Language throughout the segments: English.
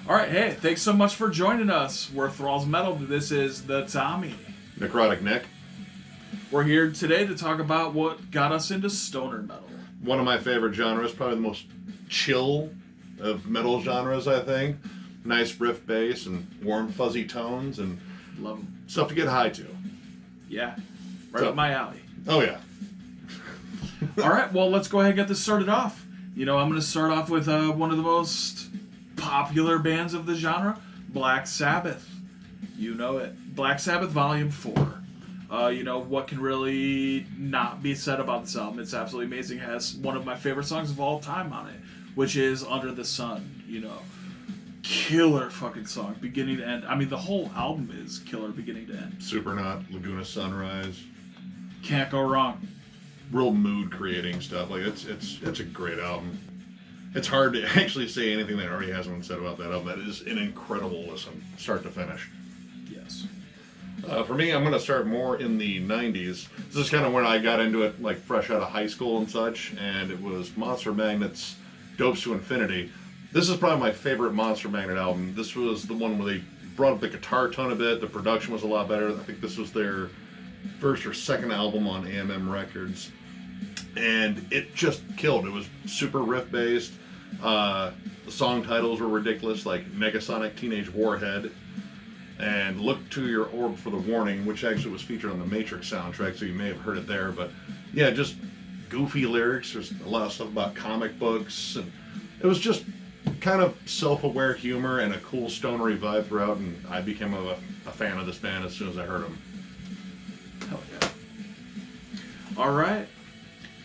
All right, hey, thanks so much for joining us. We're Thralls Metal. This is the Tommie. Necrotic Nick. We're here today to talk about what got us into stoner metal. One of my favorite genres, probably the most chill of metal genres, I think. Nice riff bass and warm fuzzy tones and Love them. stuff to get high to. Yeah, right up my alley. Oh yeah. All right, well, let's go ahead and get this started off. I'm going to start off with one of the most popular bands of the genre, Black Sabbath. You know it. Black Sabbath Volume 4. What can really not be said about this album? It's absolutely amazing. It has one of my favorite songs of all time on it, which is Under the Sun. Killer fucking song, beginning to end. I mean, the whole album is killer, beginning to end. Supernaut, Laguna Sunrise. Can't go wrong. Real mood creating stuff. Like it's a great album. It's hard to actually say anything that already hasn't been said about that album. That is an incredible listen, start to finish. Yes. For me, I'm going to start more in the 90s. This is kind of when I got into it, like fresh out of high school and such, and it was Monster Magnet's Dopes to Infinity. This is probably my favorite Monster Magnet album. This was the one where they brought up the guitar tone a bit. The production was a lot better. I think this was their first or second album on AMM Records. And it just killed. It was super riff-based. The song titles were ridiculous, like Negasonic Teenage Warhead and Look to Your Orb for the Warning, which actually was featured on the Matrix soundtrack, so you may have heard it there. But yeah, just goofy lyrics. There's a lot of stuff about comic books. And it was just kind of self-aware humor and a cool stonery vibe throughout, and I became a fan of this band as soon as I heard them. Hell yeah. All right.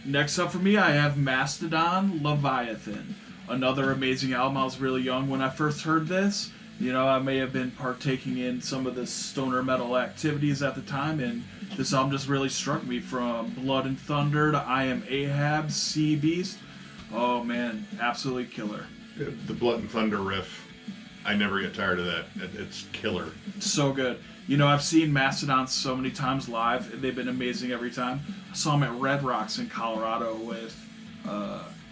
Next up for me, I have Mastodon Leviathan. Another amazing album. I was really young when I first heard this. I may have been partaking in some of the stoner metal activities at the time, and this album just really struck me, from Blood and Thunder to I Am Ahab, Sea Beast. Oh man, absolutely killer. The Blood and Thunder riff, I never get tired of that. It's killer. So good. I've seen Mastodon so many times live, and they've been amazing every time. I saw them at Red Rocks in Colorado with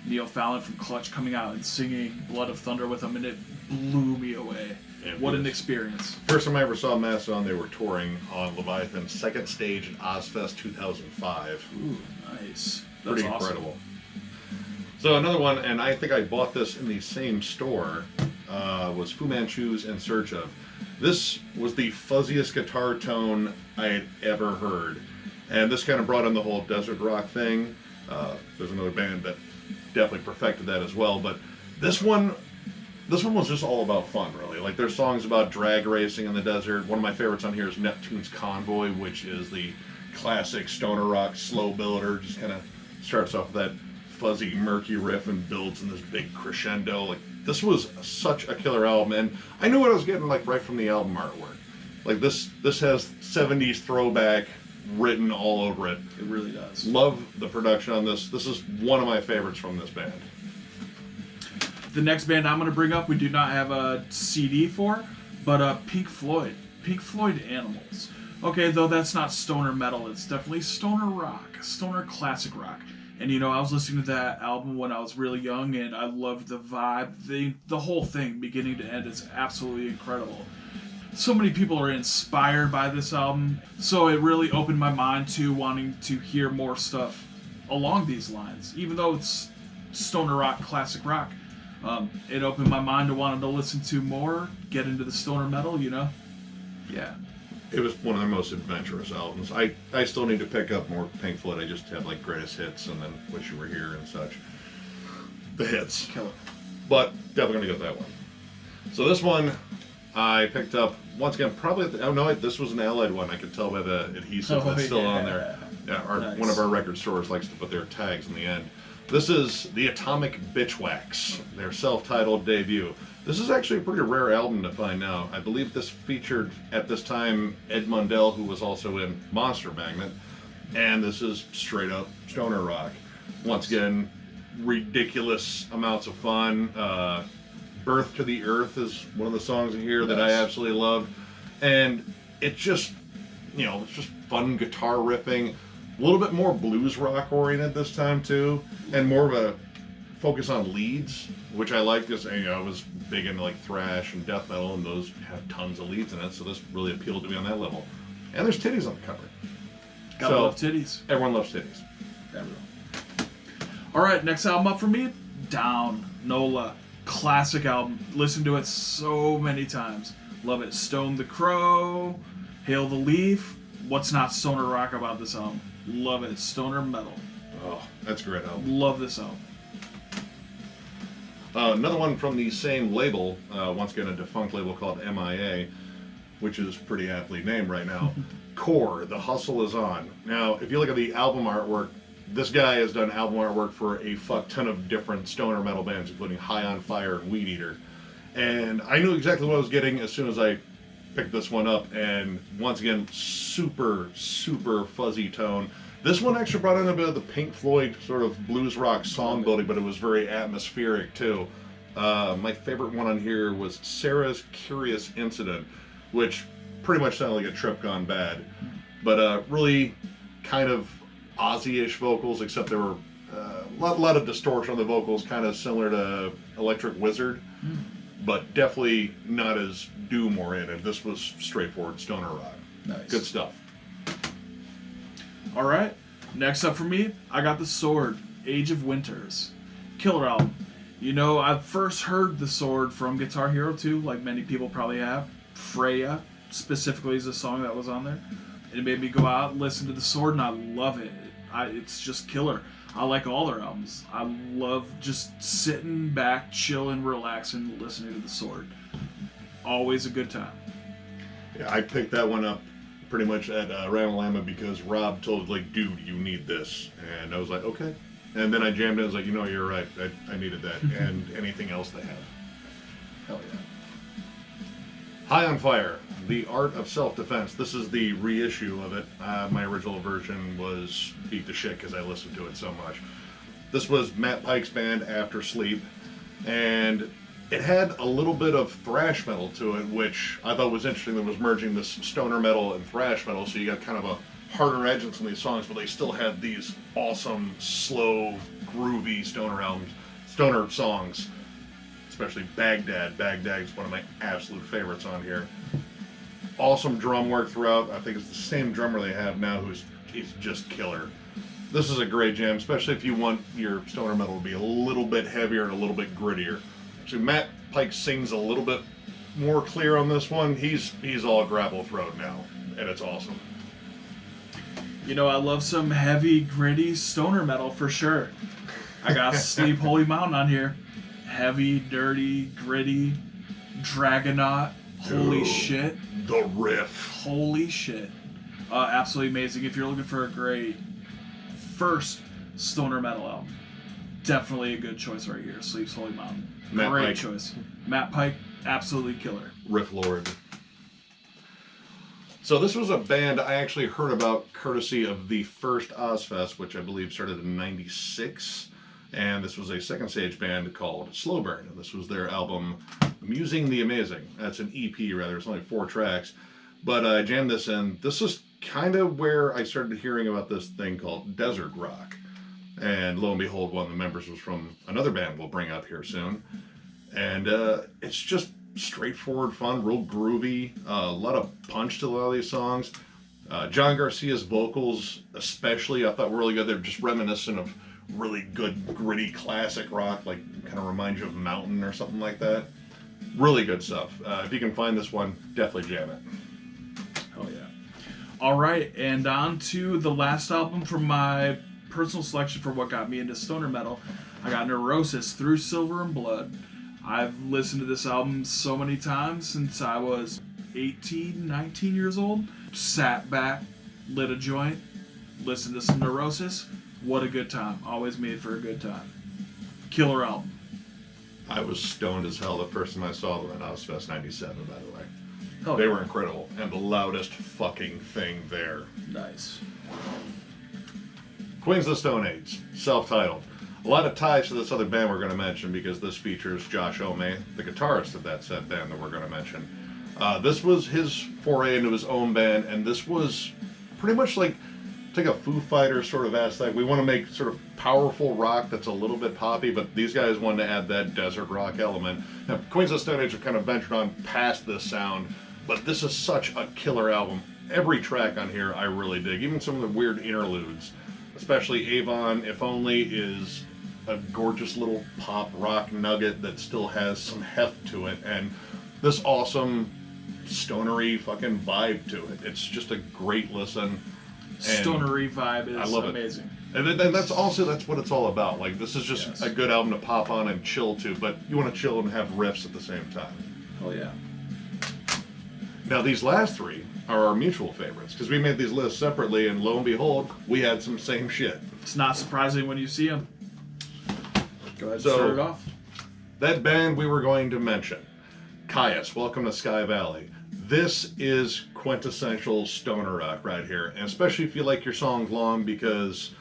Neil Fallon from Clutch coming out and singing Blood of Thunder with them, and it blew me away. What an experience. First time I ever saw Mastodon, they were touring on Leviathan's second stage at Ozfest 2005. Ooh, nice. That's Pretty awesome. incredible. So another one, and I think I bought this in the same store, was Fu Manchu's In Search Of. This was the fuzziest guitar tone I had ever heard. And this kind of brought in the whole desert rock thing. There's another band that definitely perfected that as well. But this one was just all about fun, really. Like, there's songs about drag racing in the desert. One of my favorites on here is Neptune's Convoy, which is the classic stoner rock slow builder. Just kind of starts off with that fuzzy, murky riff and builds in this big crescendo. Like, this was such a killer album, and I knew what I was getting, like, right from the album artwork. Like, this has 70s throwback written all over it. It really does. Love the production on this. This is one of my favorites from this band. The next band I'm going to bring up, we do not have a CD for, but Pink Floyd. Pink Floyd Animals. Okay, though that's not stoner metal, it's definitely stoner rock, stoner classic rock. And I was listening to that album when I was really young, and I loved the vibe. The whole thing, beginning to end, is absolutely incredible. So many people are inspired by this album, so it really opened my mind to wanting to hear more stuff along these lines. Even though it's stoner rock, classic rock, it opened my mind to wanting to listen to more, get into the stoner metal, Yeah. It was one of their most adventurous albums. I still need to pick up more Pink Floyd. I just have like Greatest Hits and then Wish You Were Here and such. The hits. Killer. But definitely going to get that one. So this one I picked up, once again, probably, this was an Allied one. I could tell by the adhesive that's still on there. Yeah, Nice. One of our record stores likes to put their tags in the end. This is the Atomic Bitchwax, their self-titled debut. This is actually a pretty rare album to find now. I believe this featured, at this time, Ed Mundell, who was also in Monster Magnet. And this is straight up stoner rock. Once again, ridiculous amounts of fun. Birth to the Earth is one of the songs in here that I absolutely love. And it's just, it's just fun guitar riffing. A little bit more blues rock oriented this time too. And more of a focus on leads, which I like. Because I was big into like thrash and death metal, and those have tons of leads in it, so this really appealed to me on that level. And there's titties on the cover. Gotta love titties. Everyone loves titties. Everyone. All right, next album up for me, Down, Nola. Classic album. Listened to it so many times. Love it. Stone the Crow, Hail the Leaf. What's not stoner rock about this album? Love it. Stoner metal. Oh, that's a great album. Love this album. Another one from the same label, once again a defunct label called MIA, which is pretty aptly named right now. Core, The Hustle Is On. Now, if you look at the album artwork, this guy has done album artwork for a fuck ton of different stoner metal bands, including High on Fire and Weed Eater. And I knew exactly what I was getting as soon as I picked this one up. And once again, super, super fuzzy tone. This one actually brought in a bit of the Pink Floyd sort of blues rock song building, but it was very atmospheric too. My favorite one on here was Sarah's Curious Incident, which pretty much sounded like a trip gone bad. But really kind of Ozzy-ish vocals, except there were a lot of distortion on the vocals, kind of similar to Electric Wizard, but definitely not as doom-oriented. This was straightforward stoner rock. Nice. Good stuff. All right, next up for me, I got The Sword, Age of Winters. Killer album. You know, I first heard The Sword from Guitar Hero 2, like many people probably have. Freya, specifically, is a song that was on there. It made me go out and listen to The Sword, and I love it. It's just killer. I like all their albums. I love just sitting back, chilling, relaxing, listening to The Sword. Always a good time. Yeah, I picked that one up pretty much at Ramalama because Rob told, like, dude, you need this. And I was like, okay. And then I jammed it. I was like, you know, you're right. I needed that. And anything else they have. Hell yeah. High on Fire, The Art of Self-Defense. This is the reissue of it. My original version was beat to shit because I listened to it so much. This was Matt Pike's band After Sleep, and it had a little bit of thrash metal to it, which I thought was interesting. That was merging this stoner metal and thrash metal, so you got kind of a harder edge in some of these songs, but they still had these awesome, slow, groovy stoner songs. Especially Baghdad. Baghdad is one of my absolute favorites on here. Awesome drum work throughout. I think it's the same drummer they have now he's just killer. This is a great jam, especially if you want your stoner metal to be a little bit heavier and a little bit grittier. Actually, Matt Pike sings a little bit more clear on this one. He's all gravel throat now, and it's awesome. You know, I love some heavy, gritty stoner metal for sure. I got Sleep Holy Mountain on here. Heavy, dirty, gritty, Dragonaut. Holy shit. The riff. Holy shit. Absolutely amazing. If you're looking for a great first stoner metal album, definitely a good choice right here. Sleep's Holy Mountain. Great choice. Matt Pike, absolutely killer. Riff Lord. So this was a band I actually heard about courtesy of the first Ozfest, which I believe started in '96. And this was a second stage band called Slow Burn. And this was their album, Musing the Amazing. That's an EP, rather. It's only 4 tracks. But I jammed this in. This is kind of where I started hearing about this thing called desert rock. And lo and behold, one of the members was from another band we'll bring up here soon. And it's just straightforward fun, real groovy. A lot of punch to a lot of these songs. John Garcia's vocals especially, I thought were really good. They're just reminiscent of really good, gritty, classic rock, like kind of reminds you of Mountain or something like that. Really good stuff. If you can find this one, definitely jam it. Hell yeah. All right, and on to the last album from my personal selection for what got me into stoner metal. I got Neurosis, Through Silver and Blood. I've listened to this album so many times since I was 18, 19 years old. Sat back, lit a joint, listened to some Neurosis. What a good time. Always made for a good time. Killer album. I was stoned as hell the first time I saw them at Ozfest 97, by the way. Oh, they were incredible. And the loudest fucking thing there. Nice. Queens of the Stone Age, self-titled. A lot of ties to this other band we're going to mention because this features Josh Homme, the guitarist of that said band that we're going to mention. This was his foray into his own band, and this was pretty much like take a Foo Fighters sort of aesthetic. We want to make sort of powerful rock that's a little bit poppy, but these guys wanted to add that desert rock element. Now, Queens of the Stone Age have kind of ventured on past this sound, but this is such a killer album. Every track on here I really dig, even some of the weird interludes. Especially Avon, If Only, is a gorgeous little pop rock nugget that still has some heft to it, and this awesome stonery fucking vibe to it. It's just a great listen. Stonery vibe is I love amazing. It. And that's what it's all about. Like, this is just a good album to pop on and chill to, but you want to chill and have riffs at the same time. Oh yeah. Now these last three are our mutual favorites, because we made these lists separately, and lo and behold, we had some same shit. It's not surprising when you see them. Go ahead and So, start it off. That band we were going to mention, Caius, Welcome to Sky Valley. This is quintessential stoner rock right here, and especially if you like your songs long, because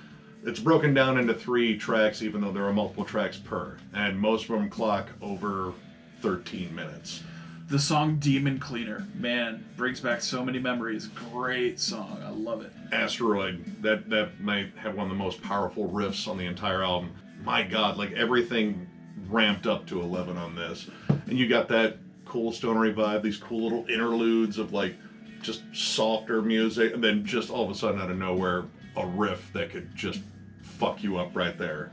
it's broken down into 3 tracks, even though there are multiple tracks per, and most of them clock over 13 minutes. The song Demon Cleaner, man, brings back so many memories. Great song. I love it. Asteroid, that might have one of the most powerful riffs on the entire album. My God, like everything ramped up to 11 on this. And you got that cool stonery vibe, these cool little interludes of like just softer music, and then just all of a sudden out of nowhere, a riff that could just fuck you up right there.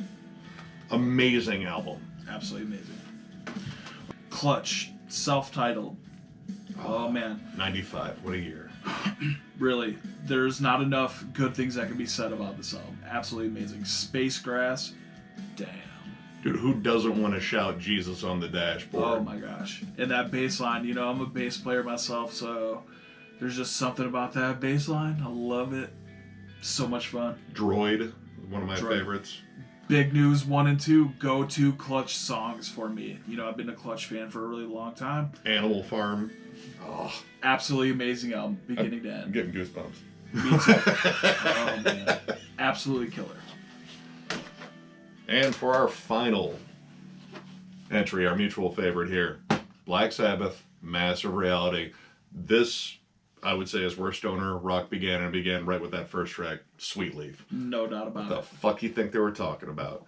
Amazing album. Absolutely amazing. Clutch, self-titled. Oh man. 95, what a year. Really, there's not enough good things that can be said about this album. Absolutely amazing. Space Grass, damn. Dude, who doesn't want to shout Jesus on the dashboard? Oh my gosh. And that bass line, you know, I'm a bass player myself, so there's just something about that bass line. I love it. So much fun. Droid, one of my favorites. Big News 1 and 2, go-to Clutch songs for me. You know, I've been a Clutch fan for a really long time. Animal Farm. Oh, absolutely amazing album, beginning to end. I'm getting goosebumps. Me too. Oh man, absolutely killer. And for our final entry, our mutual favorite here, Black Sabbath, Massive Reality. This, I would say, is where stoner rock began, and it began right with that first track, Sweet Leaf. No doubt about What it. the fuck you think they were talking about?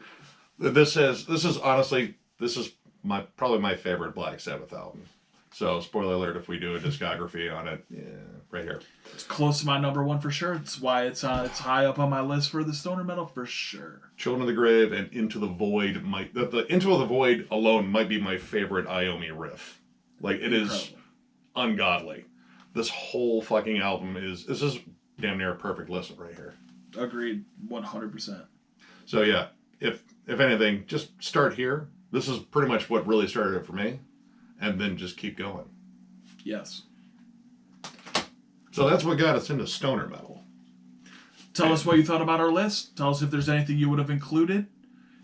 This is honestly, probably my favorite Black Sabbath album. So, spoiler alert if we do a discography on it, yeah, right here. It's close to my number 1 for sure. It's why it's high up on my list for the stoner metal for sure. Children of the Grave and Into the Void the Into the Void alone might be my favorite Iommi riff. Like, it is ungodly. This whole fucking album is damn near a perfect listen right here. Agreed, 100%. So yeah, if anything, just start here. This is pretty much what really started it for me, and then just keep going. Yes. So that's what got us into stoner metal. Tell us what you thought about our list. Tell us if there's anything you would have included.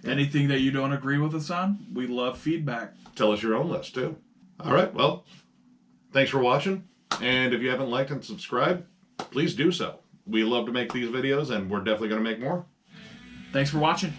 Anything that you don't agree with us on. We love feedback. Tell us your own list too. All right, well, thanks for watching. And if you haven't liked and subscribed, please do so. We love to make these videos, and we're definitely going to make more. Thanks for watching.